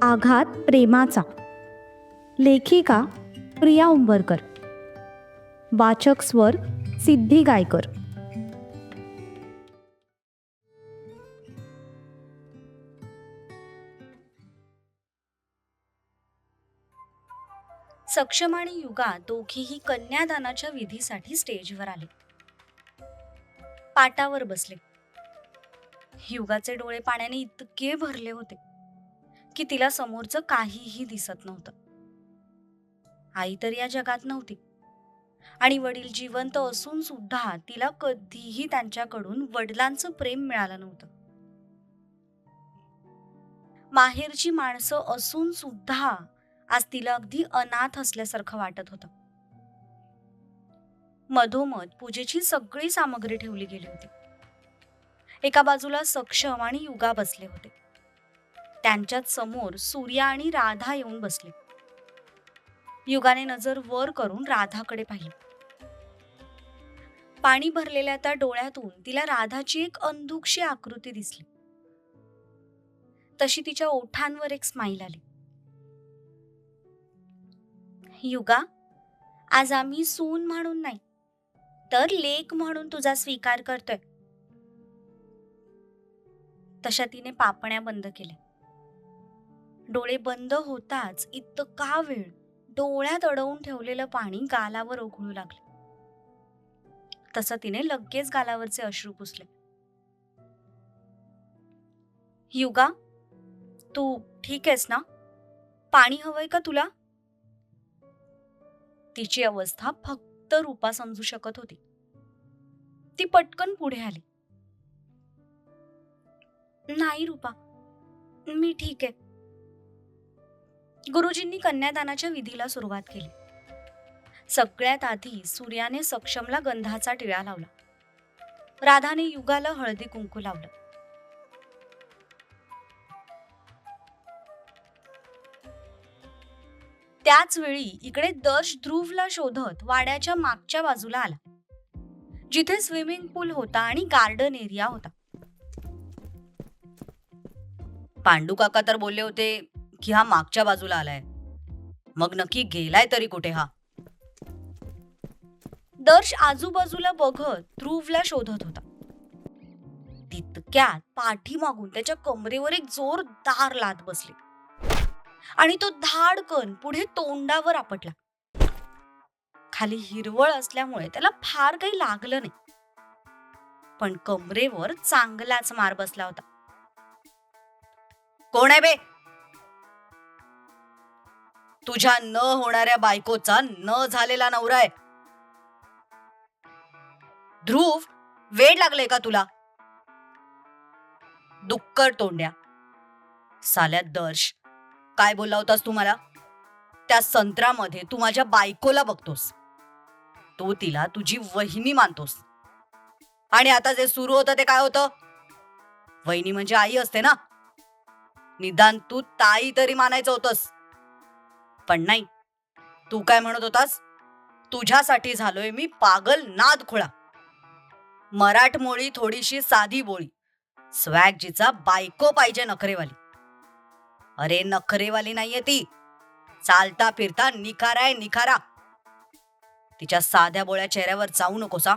आघात प्रेमाचा. लेखिका प्रिया उंबरकर. वाचक स्वर सिद्धी गायकर. सक्षम आणि युगा दोघीही कन्यादानाच्या विधीसाठी स्टेजवर आले. पाटावर बसले. युगाचे डोळे पाण्याने इतके भरले होते की तिला समोरचं काहीही दिसत नव्हतं. आई तर या जगात नव्हती आणि वडील जिवंत असून सुद्धा तिला कधीही त्यांच्याकडून वडिलांचं प्रेम मिळालं नव्हतं. माहेरची माणसं असून सुद्धा आज तिला अगदी अनाथ असल्यासारखं वाटत होतं. मधोमध पूजेची सगळी सामग्री ठेवली गेली होती. एका बाजूला सक्षम आणि युगा बसले होते. त्यांच्याच समोर सूर्या आणि राधा येऊन बसले. युगाने नजर वर करून राधाकडे पाहिले. पाणी भरलेल्या त्या डोळ्यातून तिला राधाची एक अंधुकशी आकृती दिसली. तशी तिच्या ओठांवर एक स्माईल आली. युगा, आज आम्ही सून म्हणून नाही तर लेक म्हणून तुझा स्वीकार करतोय. तशा तिने पापण्या बंद केल्या. डोळे बंद होताच इतका वेळ डोळ्यात अडवून ठेवलेलं पाणी गालावर ओघळू लागले. तसं तिने लगेच गालावरचे अश्रू पुसले. युगा, तू ठीक आहेस ना? पाणी हवंय का तुला? तिची अवस्था फक्त रूपा समजू शकत होती. ती पटकन पुढे आली. नाही रूपा, मी ठीक आहे. गुरुजींनी कन्यादानाच्या विधीला सुरुवात केली. सगळ्यात आधी सूर्याने सक्षमला गंधाचा टिळा लावला. राधाने युगाला हळदी कुंकू लावलं. त्याच वेळी इकडे दर्श ध्रुवला शोधत वाड्याच्या मागच्या बाजूला आला, जिथे स्विमिंग पूल होता आणि गार्डन एरिया होता. पांडू काका तर बोलले होते की हा मागच्या बाजूला आलाय, मग नक्की गेलाय तरी कुठे हा? दर्श आजूबाजूला बघत ध्रुवला शोधत होता. तितक्यात पाठीमागून त्याच्या कमरेवर एक जोरदार लाथ बसली आणि तो धाडकन पुढे तोंडावर आपटला. खाली हिरवळ असल्यामुळे त्याला फार काही लागलं नाही, पण कमरेवर चांगलाच मार बसला होता. कोण आहे बे? तुझ्या न होणाऱ्या बायकोचा न झालेला नवरा आहे. ध्रुव, वेड लागले का तुला? डुक्कर तोंड्या. साल्या दर्श, काय बोलला होतास तू मला? त्या संत्रामध्ये तू माझ्या बायकोला बघतोस. तू तिला तुझी वहिनी मानतोस. आणि आता जे सुरू होतं ते काय होतं? वहिनी म्हणजे आई असते ना. निदान तू ताई तरी मानायचं होतंस. पण नाही, तू काय म्हणत होतास? तुझ्यासाठी झालोय मी पागल नादखुळा. मराठमोळी थोडीशी साधी बोळी, स्वॅगजीचा बायको पाहिजे नखरेवाली. अरे नखरेवाली नाहीये ती, चालता फिरता निखारा आहे निखारा. तिच्या साध्या बोळ्या चेहऱ्यावर जाऊ नकोसा.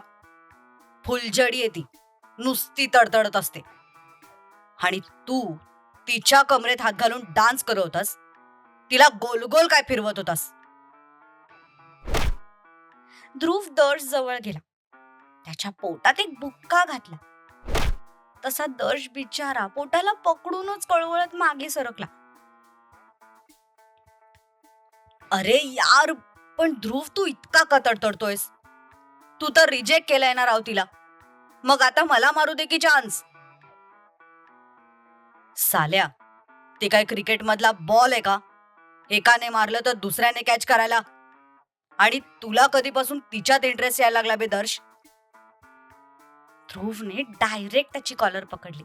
फुलझडी आहे ती, नुसती तडतडत असते. आणि तू तिच्या कमरेत हात घालून डान्स करत होतास, तिला गोल गोल काय फिरवत होतास? ध्रुव दर्श जवळ गेला. त्याच्या पोटात एक बुक्का घातला. तसा दर्श बिचारा पोटाला पकडूनच कळवळत मागे सरकला. अरे यार, पण ध्रुव तू इतका का तडतडतोयस? तू तर रिजेक्ट केलाय ना राव तिला. मग आता मला मारू दे की चान्स? साल्या, ते काय क्रिकेट मधला बॉल आहे का? एकाने मारलं तर दुसऱ्याने कॅच करायला. आणि तुला कधीपासून तिच्यात इंटरेस्ट यायला लागला बे दर्श? ध्रुवने डायरेक्ट त्याची कॉलर पकडली.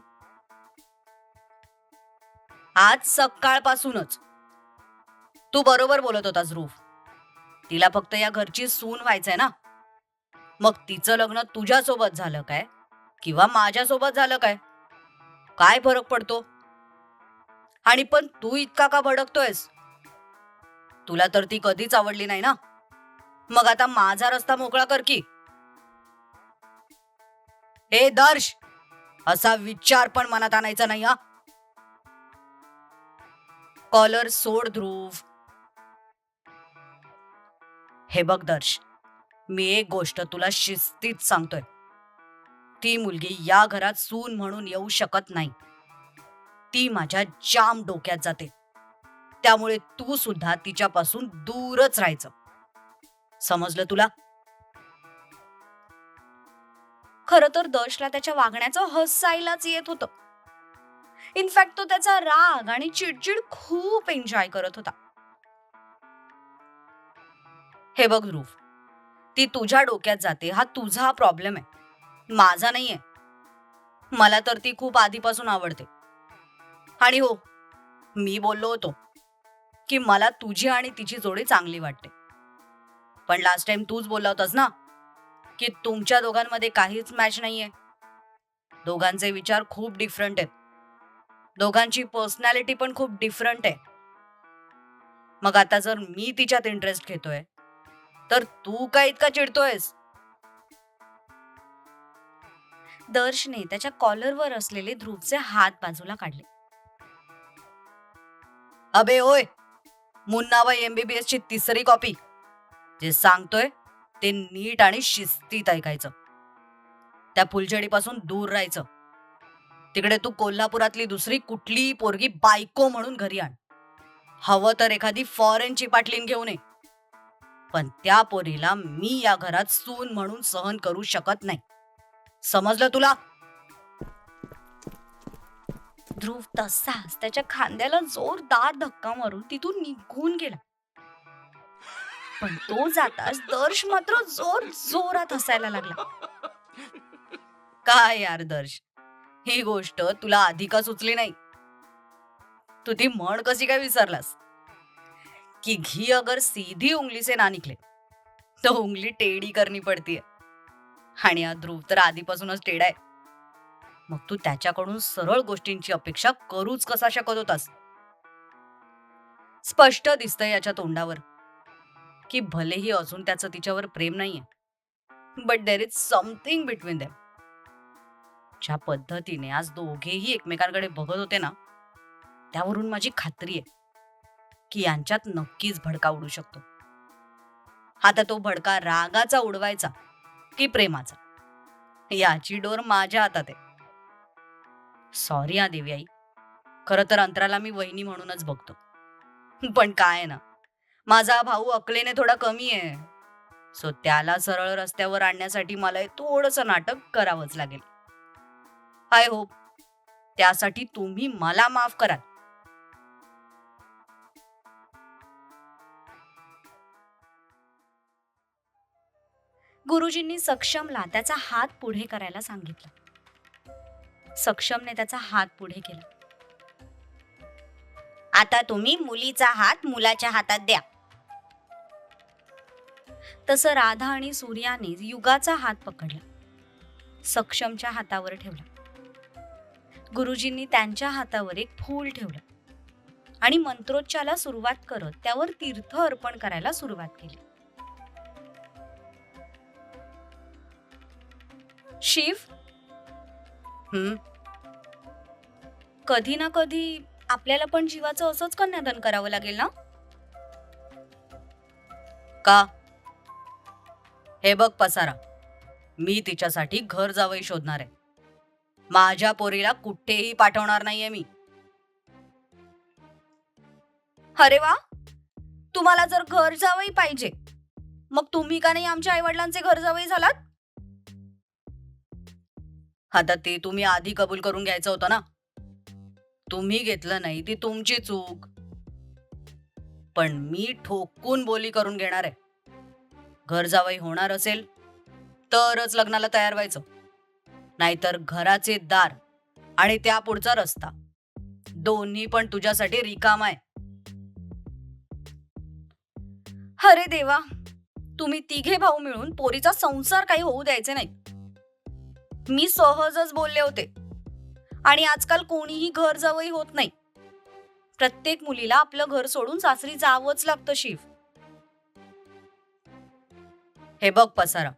आज सकाळपासूनच. तू बरोबर बोलत होतास ध्रुव. तिला फक्त या घरची सून व्हायचंय ना. मग तिचं लग्न तुझ्यासोबत झालं काय किंवा माझ्यासोबत झालं काय, काय फरक पडतो? आणि पण तू इतका का भडकतोयस? तुला तर ती कधीच आवडली नाही ना, मग आता माझा रस्ता मोकळा कर की. हे दर्श, असा विचार पण मनात आणायचा नाही हा. कॉलर सोड ध्रुव. हे बघ दर्श, मी एक गोष्ट तुला शिस्तीत सांगतोय. ती मुलगी या घरात सून म्हणून येऊ शकत नाही. ती माझ्या जाम डोक्यात जाते. त्यामुळे तू सुद्धा तिच्यापासून दूरच राहायचं. समजलं तुला? खरं तर दर्शला त्याच्या वागण्याचं हसायलाच येत होतं. इनफॅक्ट तो त्याचा राग आणि चिडचिड खूप एन्जॉय करत होता. हे बघ ध्रुव, ती तुझ्या डोक्यात जाते हा तुझा प्रॉब्लेम आहे, माझा नाहीये. मला तर ती खूप आधीपासून आवडते. आणि हो, मी बोललो होतो की मला तुझी आणि तिची जोडी चांगली वाटते. पण लास्ट टाइम तूच बोलला होतास ना की तुमच्या दोघांमध्ये काहीच मॅच नाहीये. दोघांचे विचार खूप डिफरंट आहेत. दोघांची पर्सनॅलिटी पण खूप डिफरंट आहे. मग आता जर मी तिच्यात इंटरेस्ट घेतोय तर तू काय इतका चिडतोयस? दर्शने त्याच्या कॉलरवर असलेले ध्रुवचे हात बाजूला काढले. अबे होय, मुन्नाबाई MBBS ची तिसरी कॉपी. जे सांगतोय ते नीट आणि शिस्तीत ऐकायचं. त्या फुलझडीपासून दूर राहायचं. तिकडे तू कोल्हापुरातली दुसरी कुठलीही पोरगी बायको म्हणून घरी आण. हवं तर एखादी फॉरेनची पाटलीन घेऊन ये. पण त्या पोरीला मी या घरात सून म्हणून सहन करू शकत नाही. समजलं तुला? ध्रुव तसाच त्याच्या खांद्याला जोरदार धक्का मारून तिथून निघून गेला. पण तो जाताच दर्श मात्र जोरात हसायला लागला. काय यार दर्श, ही गोष्ट तुला आधी का सुचली नाही? तू ती म्हण कशी काय विसरलास की घी अगर सीधी उंगली से ना निकले तो उंगली टेढ़ी करनी पडती है. आणि हा ध्रुव तर आधीपासूनच टेढ़ा आहे. मग तू त्याच्याकडून सरळ गोष्टींची अपेक्षा करूच कसा शकत होतास? स्पष्ट दिसतंय याच्या तोंडावर की भलेही अजून त्याचं तिच्यावर प्रेम नाहीये, but there is something between them. ज्या पद्धतीने आज दोघेही एकमेकांकडे बघत होते ना, त्यावरून माझी खात्री आहे की यांच्यात नक्कीच भडका उडू शकतो. आता तो भडका रागाचा उडवायचा की प्रेमाचा, याची डोर माझ्या हातात आहे. सॉरी हा देवी आई, खरं तर अंतराला मी वहिनी म्हणूनच बघतो. पण काय ना, माझा भाऊ अकलेने थोडा कमी आहे. सो त्याला सरळ रस्त्यावर आणण्यासाठी मला थोडंसं नाटक करावंच लागेल. आय होप त्यासाठी तुम्ही मला माफ कराल. गुरुजींनी सक्षमला त्याचा हात पुढे करायला सांगितलं. सक्षमने त्याचा हात पुढे केला. आता तुम्ही मुलीचा हात मुलाच्या हातात द्या. तसं राधा आणि सूर्याने युगाचा हात पकडला, सक्षमच्या हातावर ठेवला. गुरुजींनी त्यांच्या हातावर एक फूल ठेवलं आणि मंत्रोच्चाराला सुरुवात करत त्यावर तीर्थ अर्पण करायला सुरुवात केली. शिव, कधी ना कधी आपल्याला पण जीवाचं असंच कन्यादान करावं लागेल ना? का? हे बघ पसारा, मी तिच्यासाठी घर जावई शोधणार आहे. माझ्या पोरीला कुठेही पाठवणार नाहीये मी. अरे वा, तुम्हाला जर घर जावई पाहिजे, मग तुम्ही का नाही आमच्या आई वडिलांचे घर जावई झालात? आता ते तुम्ही आधी कबूल करून घ्यायचं होतं ना. तुम्ही घेतलं नाही ती तुमची चूक. पण मी ठोकून बोली करून घेणार आहे. घर जावई होणार असेल तरच लग्नाला तयार व्हायचं, नाहीतर घराचे दार आणि त्या पुढचा रस्ता दोन्ही पण तुझ्यासाठी रिकाम आहे. अरे देवा, तुम्ही तिघे भाऊ मिळून पोरीचा संसार काही होऊ द्यायचे नाही. मी सहजच बोलले होते. आणि आजकाल कोणीही घर जावई होत नाही. प्रत्येक मुलीला आपलं घर सोडून सासरी जावंच लागतं शिव. हे बघ पसारा,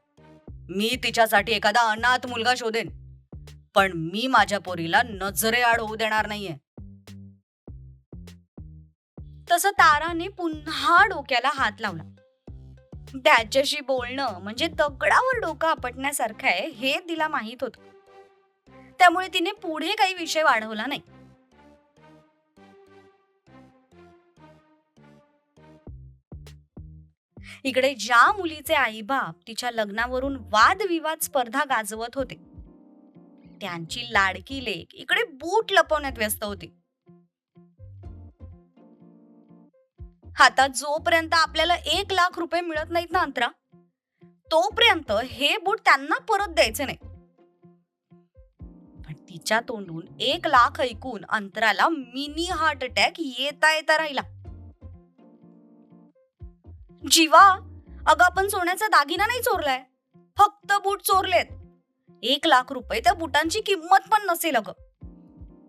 मी तिच्यासाठी एखादा अनाथ मुलगा शोधेन, पण मी माझ्या पोरीला नजरेआड होऊ देणार नाहीये. तसं ताराने पुन्हा डोक्याला हात लावला. त्याच्याशी बोलणं म्हणजे दगडावर डोकं आपटण्यासारखं आहे हे तिला माहित होतं. त्यामुळे तिने पुढे काही विषय वाढवला नाही. इकडे ज्या मुलीचे आईबाप तिच्या लग्नावरून वादविवाद स्पर्धा गाजवत होते, त्यांची लाडकी लेक इकडे बूट लपवण्यात व्यस्त होती. हातात जोपर्यंत आपल्याला 1,00,000 रुपये मिळत नाहीत ना अंतरा, तोपर्यंत हे बूट त्यांना परत द्यायचे नाही. पण तिच्या तोंडून 1,00,000 ऐकून अंतराला मिनी हार्ट अटॅक येता येता राहिला. जीवा, अगं आपण सोन्याचा दागिना नाही चोरलाय, फक्त बूट चोरलेत. 1,00,000 रुपये त्या बुटांची किंमत पण नसेल. अगं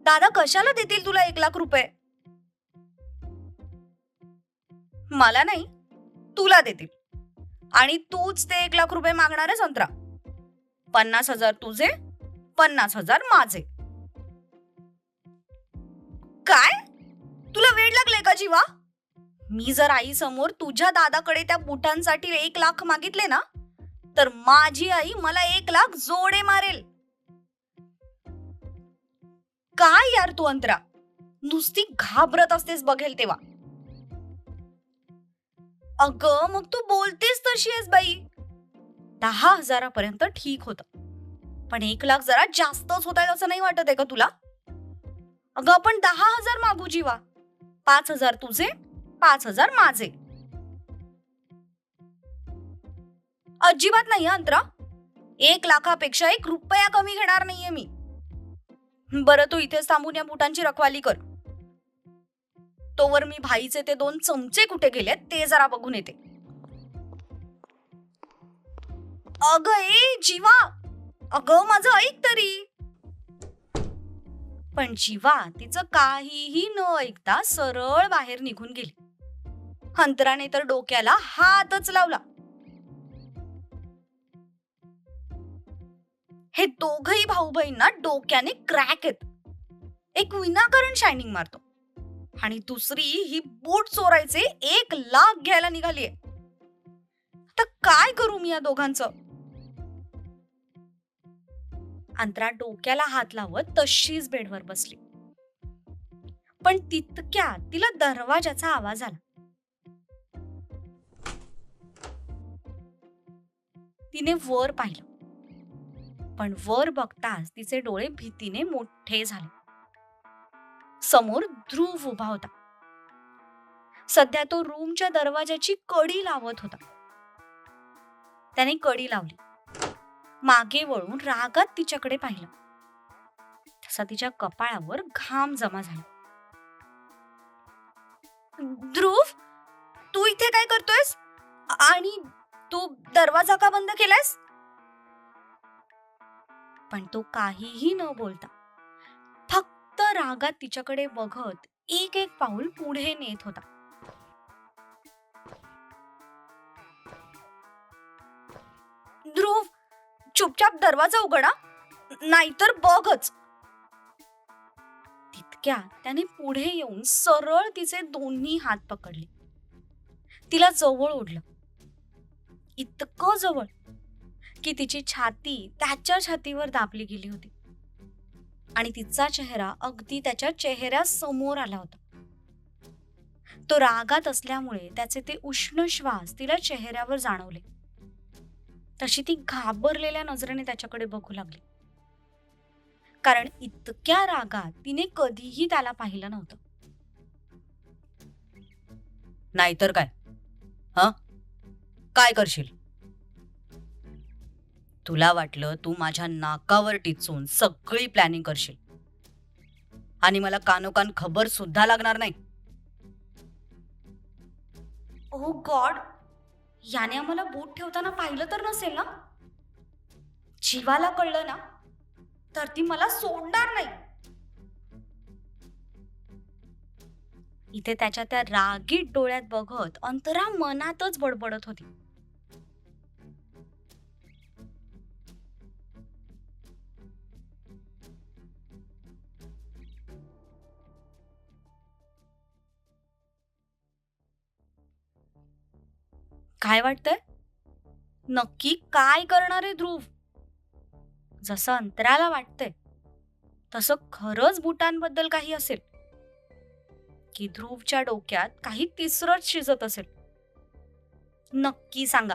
दादा कशाला देतील तुला 1,00,000 रुपये? मला नाही, तुला देतील. आणि तूच ते 1,00,000 रुपये मागणार आहे संत्रा. 50,000 तुझे, 50,000 माझे. काय? तुला वेड लागले का जीवा? मी जर आई समोर तुझ्या दादाकडे त्या बुटांसाठी 1,00,000 मागितले ना, तर माझी आई मला 1,00,000 जोडे मारेल. काय यार तू अंतरा, नुसती घाबरत असतेस बघेल तेव्हा. अगं मग तू बोलतेस तशी आहेस बाई. 10,000 पर्यंत ठीक होतं, पण 1,00,000 जरा जास्तच होत आहे असं नाही वाटत आहे का तुला? अगं आपण 10,000 मागू जीवा. 5,000 तुझे, 5,000 माझे. अजिबात नाही अंतरा. 1,00,000पेक्षा 1 रुपया कमी घेणार नाहीये मी. बरं तू इथेच थांबून या बुटांची रखवाली कर. तोवर मी भाईचे ते 2 चमचे कुठे गेलेत ते जरा बघून येते. अगं ए जीवा, अगं माझं ऐक तरी. पण जीवा तिचं काहीही न ऐकता सरळ बाहेर निघून गेली. अंतराने तर डोक्याला हातच लावला. हे दोघही भाऊ बहीणना डोक्याने क्रॅक आहेत. एक विनाकारण शायनिंग मारतो आणि दुसरी ही बूट चोरायचे 1,00,000 घ्यायला निघालीये. आता काय करू मी या दोघांचं? अंतरा डोक्याला हात लावत तशीच बेडवर बसली. पण तितक्यात तिला दरवाजाचा आवाज आला. तिने वर पाहिलं, पण वर बघताच तिचे डोळे भीतीने मोठे झाले. समोर ध्रुव उभा होता. सध्या तो रूमच्या दरवाजाची कडी लावत होता. त्याने कडी लावली, मागे वळून रागात तिच्याकडे पाहिलं. तसा तिच्या कपाळावर घाम जमा झाला. ध्रुव, तू इथे काय करतोयस? आणि तू दरवाजा का बंद केलायस? पण तो काहीही न बोलता फक्त रागात तिच्याकडे बघत एक एक पाऊल पुढे नेत होता. ध्रुव, चुपचाप दरवाजा उघडा, नाहीतर बघच. तितक्यात त्याने पुढे येऊन सरळ तिचे दोन्ही हात पकडले. तिला जवळ ओढलं, इतकं जवळ की तिची छाती त्याच्या छातीवर दाबली गेली होती आणि तिचा चेहरा अगदी त्याच्या चेहऱ्यासमोर आला होता. तो रागात असल्यामुळे त्याचे ते उष्ण श्वास तिला चेहऱ्यावर जाणवले. तशी ती घाबरलेल्या नजरेने त्याच्याकडे बघू लागली, कारण इतक्या रागात तिने कधीही त्याला पाहिलं नव्हतं. नाहीतर काय? काय करशील? तुला वाटलं तू माझ्या नाकावर टिचून सगळी प्लॅनिंग करशील आणि मला कानोकान खबर सुद्धा लागणार नाही. ओ गॉड, याने आम्हाला बूट ठेवताना पाहिलं तर नसेल ना? जीवाला कळलं ना तर ती मला सोडणार नाही. इथे त्याच्या त्या रागीट डोळ्यात बघत अंतरा मनातच बडबडत होती. काय वाटतंय? नक्की काय करणार आहे ध्रुव? जसं अंतराला वाटतंय तसं खरंच भूटानबद्दल काही असेल, की ध्रुवच्या डोक्यात काही तिसरंच शिजत असेल? नक्की सांगा.